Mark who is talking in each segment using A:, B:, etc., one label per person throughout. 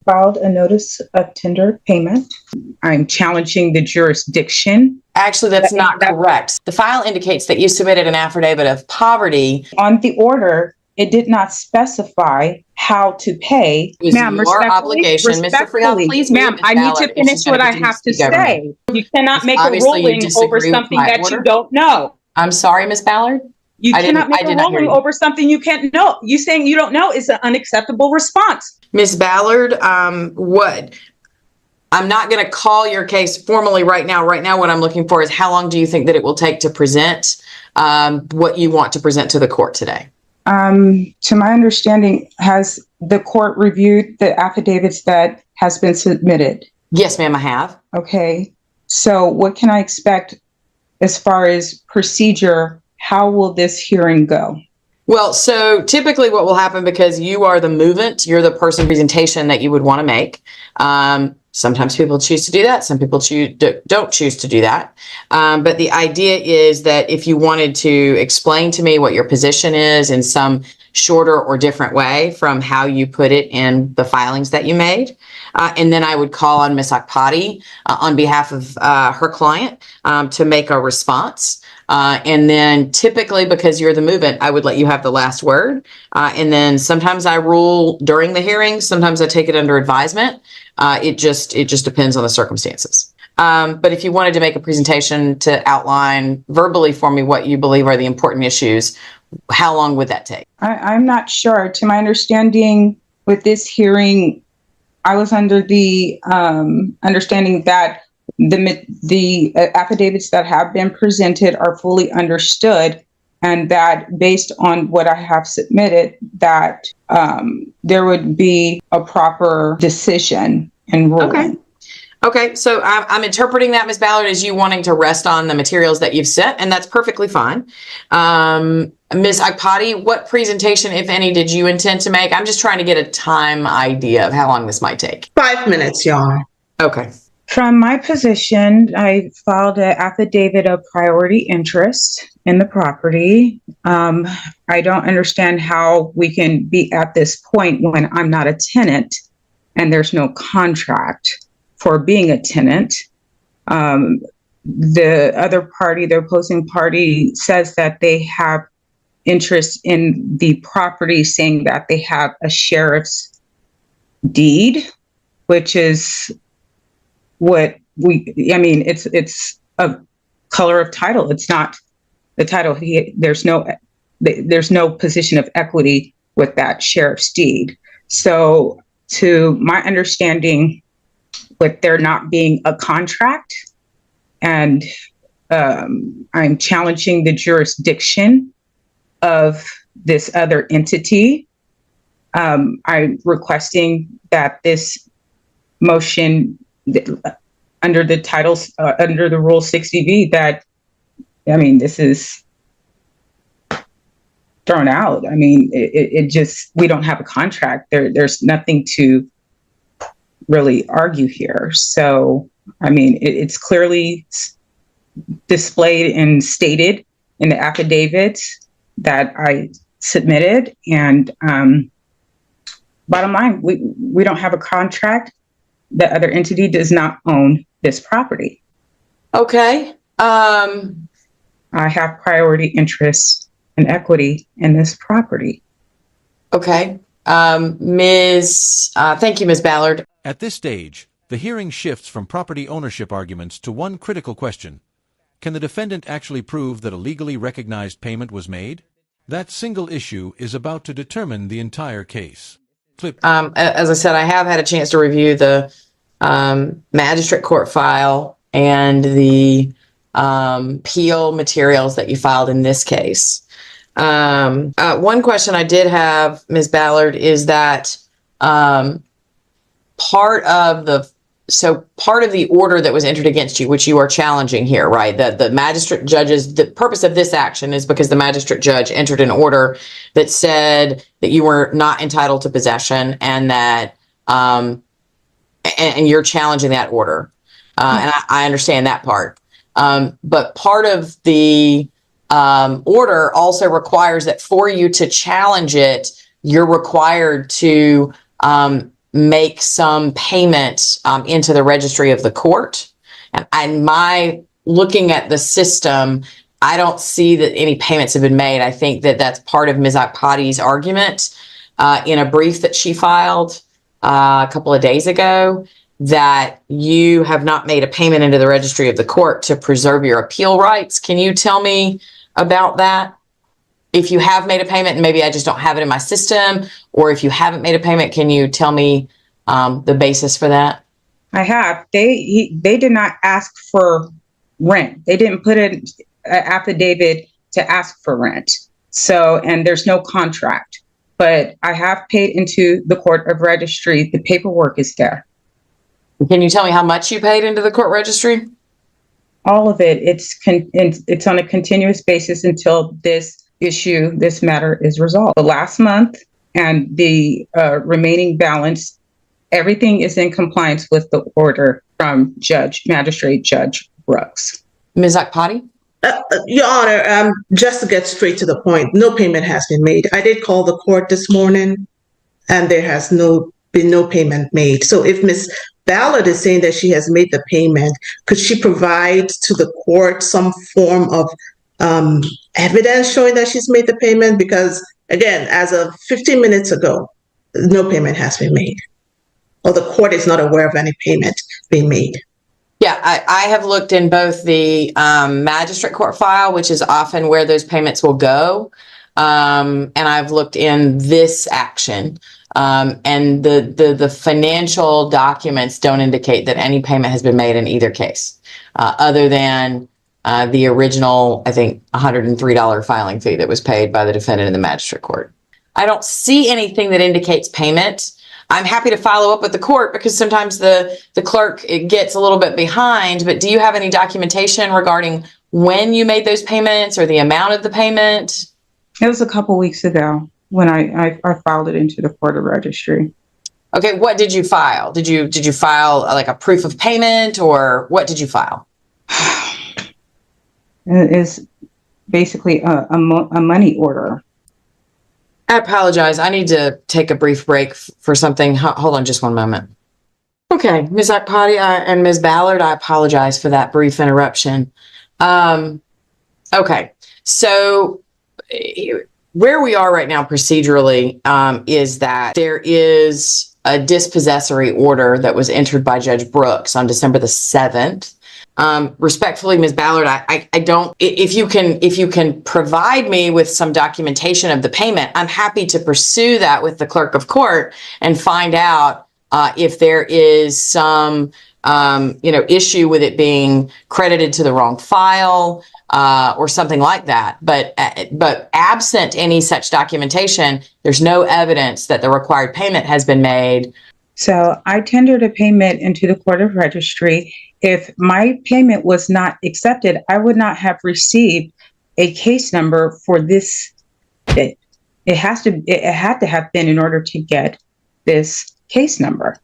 A: Filed a notice of tender payment. I'm challenging the jurisdiction.
B: Actually, that's not correct. The file indicates that you submitted an affidavit of poverty.
A: On the order, it did not specify how to pay.
B: It was your obligation. Mr. Freehouse, please
A: ma'am, I need to finish what I have to say. You cannot make a ruling over something that you don't know.
B: I'm sorry, Ms. Ballard.
A: You cannot make a ruling over something you can't know. You saying you don't know is an unacceptable response.
B: Ms. Ballard, what? I'm not going to call your case formally right now. Right now, what I'm looking for is how long do you think that it will take to present what you want to present to the court today?
A: To my understanding, has the court reviewed the affidavits that has been submitted?
B: Yes, ma'am, I have.
A: Okay. So what can I expect as far as procedure? How will this hearing go?
B: Well, so typically what will happen, because you are the movant, you're the person presentation that you would want to make. Sometimes people choose to do that. Some people don't choose to do that. But the idea is that if you wanted to explain to me what your position is in some shorter or different way from how you put it in the filings that you made, and then I would call on Ms. Akpati on behalf of her client to make a response. And then typically, because you're the movant, I would let you have the last word. And then sometimes I rule during the hearing. Sometimes I take it under advisement. It just depends on the circumstances. But if you wanted to make a presentation to outline verbally for me what you believe are the important issues, how long would that take?
A: I'm not sure. To my understanding, with this hearing, I was under the understanding that the affidavits that have been presented are fully understood, and that based on what I have submitted, that there would be a proper decision and ruling.
B: Okay, so I'm interpreting that, Ms. Ballard, as you wanting to rest on the materials that you've sent, and that's perfectly fine. Ms. Akpati, what presentation, if any, did you intend to make? I'm just trying to get a time idea of how long this might take.
C: 5 minutes, Your Honor.
B: Okay.
A: From my position, I filed an affidavit of priority interest in the property. I don't understand how we can be at this point when I'm not a tenant and there's no contract for being a tenant. The other party, the opposing party, says that they have interest in the property, saying that they have a sheriff's deed, which is what it's a color of title. It's not the title. There's no position of equity with that sheriff's deed. So to my understanding, with there not being a contract, and I'm challenging the jurisdiction of this other entity, I'm requesting that this motion under the titles, under the Rule 60B, that, this is thrown out. It just, we don't have a contract. There's nothing to really argue here. So, it's clearly displayed and stated in the affidavits that I submitted. And bottom line, we don't have a contract. The other entity does not own this property.
B: Okay.
A: I have priority interest and equity in this property.
B: Okay. Thank you, Ms. Ballard.
D: At this stage, the hearing shifts from property ownership arguments to one critical question. Can the defendant actually prove that a legally recognized payment was made? That single issue is about to determine the entire case.
B: As I said, I have had a chance to review the magistrate court file and the appeal materials that you filed in this case. One question I did have, Ms. Ballard, is that part of the order that was entered against you, which you are challenging here, right? The magistrate judges, the purpose of this action is because the magistrate judge entered an order that said that you were not entitled to possession, and that and you're challenging that order. And I understand that part. But part of the order also requires that for you to challenge it, you're required to make some payment into the registry of the court. And my looking at the system, I don't see that any payments have been made. I think that that's part of Ms. Akpati's argument in a brief that she filed a couple of days ago, that you have not made a payment into the registry of the court to preserve your appeal rights. Can you tell me about that? If you have made a payment and maybe I just don't have it in my system, or if you haven't made a payment, can you tell me the basis for that?
A: I have. They did not ask for rent. They didn't put in an affidavit to ask for rent. So, and there's no contract. But I have paid into the court of registry. The paperwork is there.
B: Can you tell me how much you paid into the court registry?
A: All of it. It's on a continuous basis until this matter is resolved. The last month and the remaining balance, everything is in compliance with the order from Magistrate Judge Brooks.
B: Ms. Akpati?
C: Your Honor, just to get straight to the point, no payment has been made. I did call the court this morning, and there has been no payment made. So if Ms. Ballard is saying that she has made the payment, could she provide to the court some form of evidence showing that she's made the payment? Because, again, as of 15 minutes ago, no payment has been made, or the court is not aware of any payment being made.
B: Yeah, I have looked in both the magistrate court file, which is often where those payments will go, and I've looked in this action. And the financial documents don't indicate that any payment has been made in either case, other than the original, I think, $103 filing fee that was paid by the defendant in the magistrate court. I don't see anything that indicates payment. I'm happy to follow up with the court because sometimes the clerk gets a little bit behind, but do you have any documentation regarding when you made those payments or the amount of the payment?
A: It was a couple weeks ago when I filed it into the court of registry.
B: Okay, what did you file? Did you file like a proof of payment, or what did you file?
A: It is basically a money order.
B: I apologize. I need to take a brief break for something. Hold on just one moment. Okay, Ms. Akpati and Ms. Ballard, I apologize for that brief interruption. Okay, so where we are right now procedurally is that there is a dispossessory order that was entered by Judge Brooks on December the 7th. Respectfully, Ms. Ballard, I don't, if you can provide me with some documentation of the payment, I'm happy to pursue that with the clerk of court and find out if there is some, issue with it being credited to the wrong file or something like that. But absent any such documentation, there's no evidence that the required payment has been made.
A: So I tendered a payment into the court of registry. If my payment was not accepted, I would not have received a case number for this. It had to have been in order to get this case number.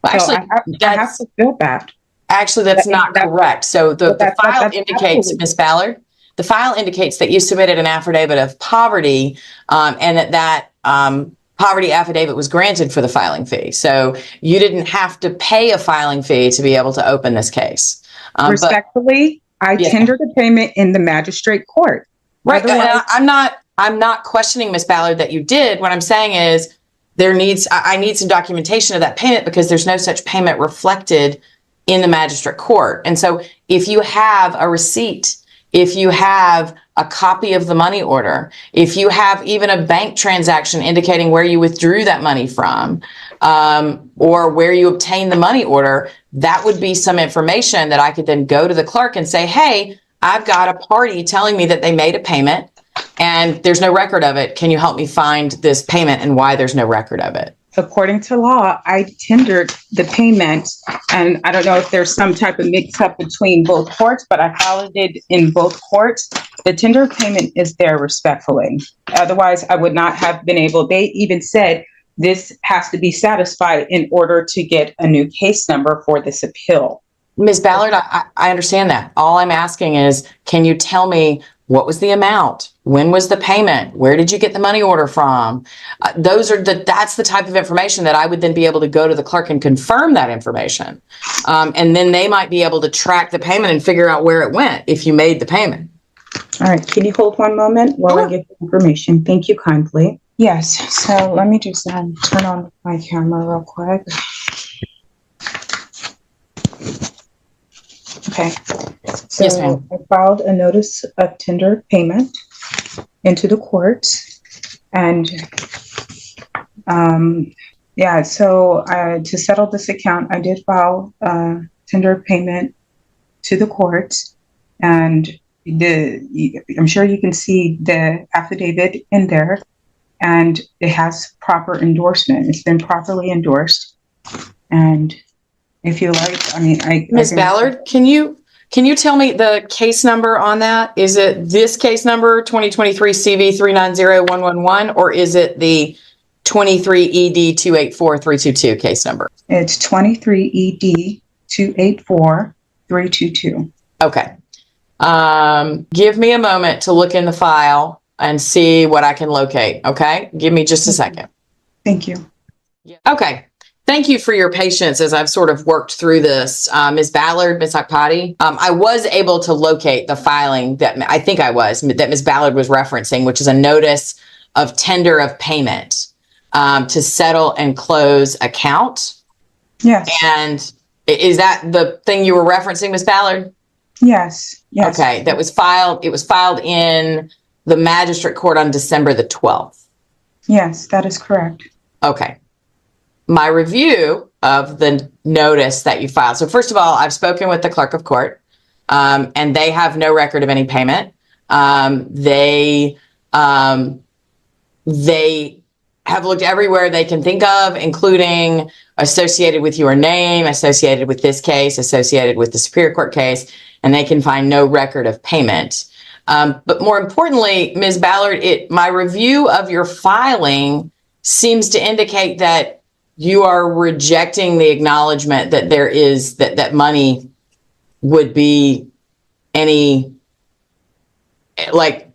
B: Actually,
A: so I have to feel bad.
B: Actually, that's not correct. So the file indicates, Ms. Ballard, the file indicates that you submitted an affidavit of poverty, and that poverty affidavit was granted for the filing fee. So you didn't have to pay a filing fee to be able to open this case.
A: Respectfully, I tendered a payment in the magistrate court.
B: Right. I'm not questioning, Ms. Ballard, that you did. What I'm saying is I need some documentation of that payment because there's no such payment reflected in the magistrate court. And so if you have a receipt, if you have a copy of the money order, if you have even a bank transaction indicating where you withdrew that money from, or where you obtained the money order, that would be some information that I could then go to the clerk and say, hey, I've got a party telling me that they made a payment and there's no record of it. Can you help me find this payment and why there's no record of it?
A: According to law, I tendered the payment, and I don't know if there's some type of mix-up between both courts, but I filed it in both courts. The tender payment is there respectfully. Otherwise, I would not have been able. They even said this has to be satisfied in order to get a new case number for this appeal.
B: Ms. Ballard, I understand that. All I'm asking is, can you tell me What was the amount? When was the payment? Where did you get the money order from? That's the type of information that I would then be able to go to the clerk and confirm that information. And then they might be able to track the payment and figure out where it went if you made the payment.
A: All right, can you hold one moment while I get the information? Thank you kindly. Yes, so let me just turn on my camera real quick. Okay, so
B: Yes, ma'am.
A: I filed a notice of tender payment into the courts, and yeah, so to settle this account, I did file a tender payment to the courts, and I'm sure you can see the affidavit in there, and it has proper endorsement. It's been properly endorsed, and if you like, I mean,
B: Ms. Ballard, can you tell me the case number on that? Is it this case number 2023 CV 390-111, or is it the 23 ED 284-322 case number?
A: It's 23 ED 284-322.
B: Okay. Give me a moment to look in the file and see what I can locate. Okay. Give me just a second.
A: Thank you.
B: Okay. Thank you for your patience as I've sort of worked through this. Ms. Ballard, Ms. Akpati, I was able to locate the filing that that Ms. Ballard was referencing, which is a notice of tender of payment to settle and close account.
A: Yes.
B: And is that the thing you were referencing, Ms. Ballard?
A: Yes. Yes.
B: Okay. That was filed. It was filed in the magistrate court on December the 12th.
A: Yes, that is correct.
B: Okay. My review of the notice that you filed. So first of all, I've spoken with the clerk of court, and they have no record of any payment. They have looked everywhere they can think of, including associated with your name, associated with this case, associated with the Superior Court case, and they can find no record of payment. But more importantly, Ms. Ballard, my review of your filing seems to indicate that you are rejecting the acknowledgement that there is that money would be any like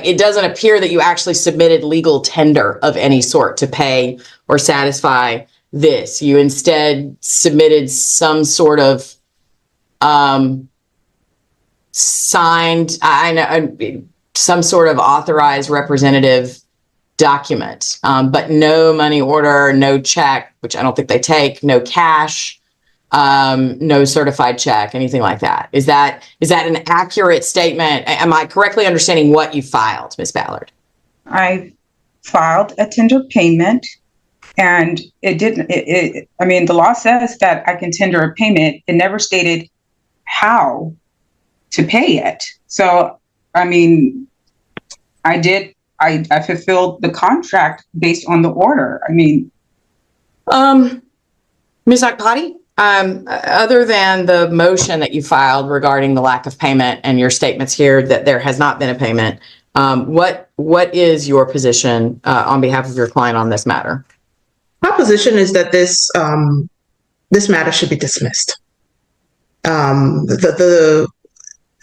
B: it doesn't appear that you actually submitted legal tender of any sort to pay or satisfy this. You instead submitted some sort of signed, some sort of authorized representative document, but no money order, no check, which I don't think they take, no cash, no certified check, anything like that. Is that an accurate statement? Am I correctly understanding what you filed, Ms. Ballard?
A: I filed a tender payment, and it didn't, I mean, the law says that I can tender a payment. It never stated how to pay it. So, I mean, I fulfilled the contract based on the order. I mean,
B: Ms. Akpati, other than the motion that you filed regarding the lack of payment and your statements here that there has not been a payment, what is your position on behalf of your client on this matter?
C: My position is that this matter should be dismissed.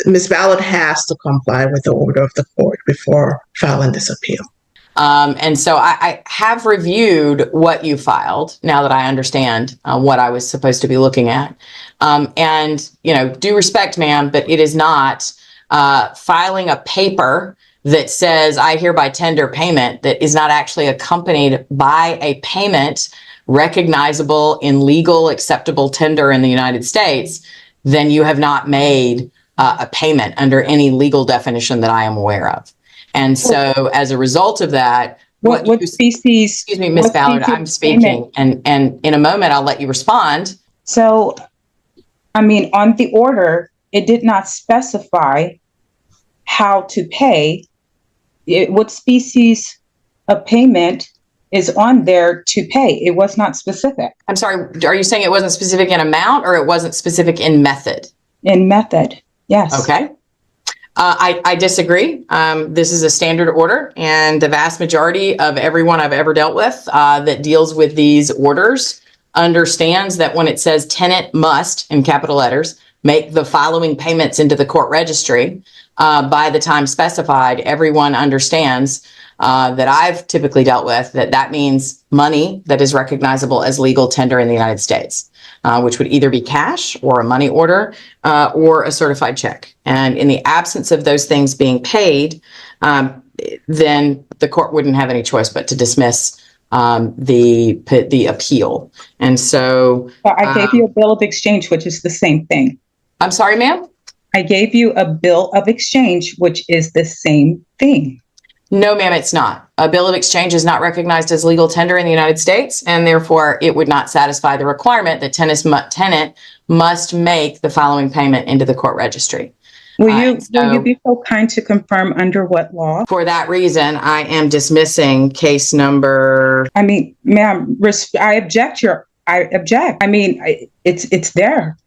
C: Ms. Ballard has to comply with the order of the court before filing this appeal.
B: And so I have reviewed what you filed now that I understand what I was supposed to be looking at. And, due respect, ma'am, but it is not filing a paper that says I hereby tender payment that is not actually accompanied by a payment recognizable in legal acceptable tender in the United States. Then you have not made a payment under any legal definition that I am aware of. And so as a result of that,
A: what species?
B: Excuse me, Ms. Ballard, I'm speaking, and in a moment I'll let you respond.
A: So, I mean, on the order, it did not specify how to pay. What species of payment is on there to pay? It was not specific.
B: I'm sorry, are you saying it wasn't specific in amount or it wasn't specific in method?
A: In method, yes.
B: Okay. I disagree. This is a standard order, and the vast majority of everyone I've ever dealt with that deals with these orders understands that when it says tenant must, in capital letters, make the following payments into the court registry by the time specified, everyone understands that I've typically dealt with that means money that is recognizable as legal tender in the United States, which would either be cash or a money order or a certified check. And in the absence of those things being paid, then the court wouldn't have any choice but to dismiss the appeal. And so
A: I gave you a bill of exchange, which is the same thing.
B: I'm sorry, ma'am?
A: I gave you a bill of exchange, which is the same thing.
B: No, ma'am, it's not. A bill of exchange is not recognized as legal tender in the United States, and therefore it would not satisfy the requirement that tenant must make the following payment into the court registry.
A: Will you be so kind to confirm under what law?
B: For that reason, I am dismissing case number.
A: I mean, ma'am, I object. I object. I mean, it's there.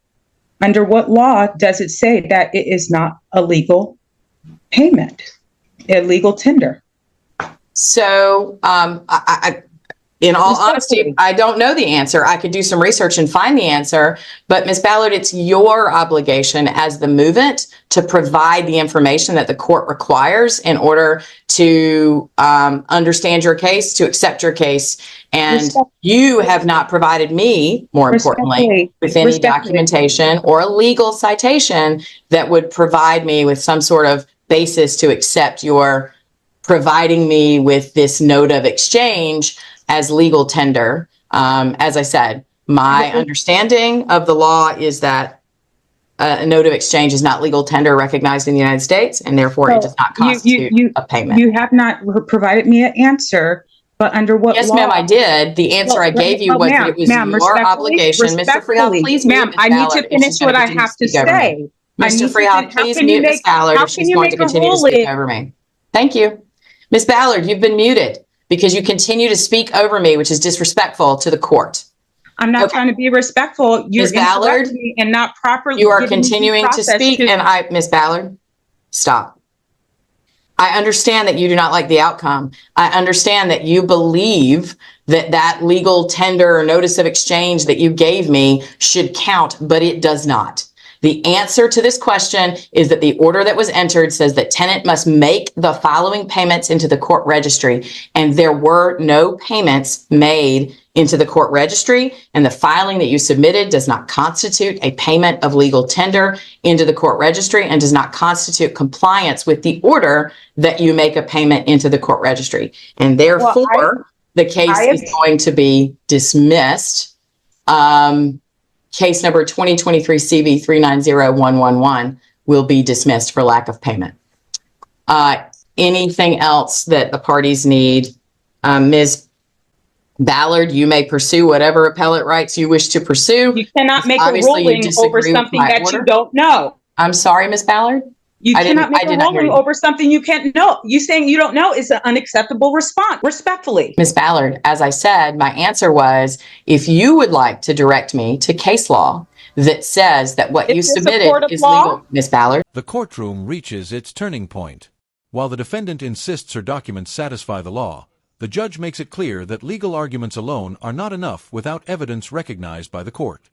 A: Under what law does it say that it is not a legal payment, a legal tender?
B: So, in all honesty, I don't know the answer. I could do some research and find the answer, but Ms. Ballard, it's your obligation as the movant to provide the information that the court requires in order to understand your case, to accept your case. And you have not provided me, more importantly, with any documentation or a legal citation that would provide me with some sort of basis to accept your providing me with this note of exchange as legal tender. As I said, my understanding of the law is that a note of exchange is not legal tender recognized in the United States, and therefore it does not constitute a payment.
A: You have not provided me an answer, but under what law?
B: Yes, ma'am, I did. The answer I gave you was that it was your obligation. Mr. Freehold, please mute Ms.
A: I need
B: Ballard
A: to finish what I have to say.
B: Mr. Freehold, please mute Ms. Ballard if she's going to continue to speak over me. Thank you. Ms. Ballard, you've been muted because you continue to speak over me, which is disrespectful to the court.
A: I'm not trying to be respectful. You're
B: Ms. Ballard,
A: me and not properly.
B: You are continuing to speak, and Ms. Ballard, stop. I understand that you do not like the outcome. I understand that you believe that that legal tender or notice of exchange that you gave me should count, but it does not. The answer to this question is that the order that was entered says that tenant must make the following payments into the court registry, and there were no payments made into the court registry, and the filing that you submitted does not constitute a payment of legal tender into the court registry and does not constitute compliance with the order that you make a payment into the court registry. And therefore, the case is going to be dismissed. Case number 2023 CV 390111 will be dismissed for lack of payment. Anything else that the parties need? Ms. Ballard, you may pursue whatever appellate rights you wish to pursue.
A: You cannot make a ruling over something that you don't know.
B: I'm sorry, Ms. Ballard.
A: You cannot make a ruling over something you can't know. You saying you don't know is an unacceptable response, respectfully.
B: Ms. Ballard, as I said, my answer was, if you would like to direct me to case law that says that what you submitted is legal, Ms. Ballard.
D: The courtroom reaches its turning point. While the defendant insists her documents satisfy the law, the judge makes it clear that legal arguments alone are not enough without evidence recognized by the court.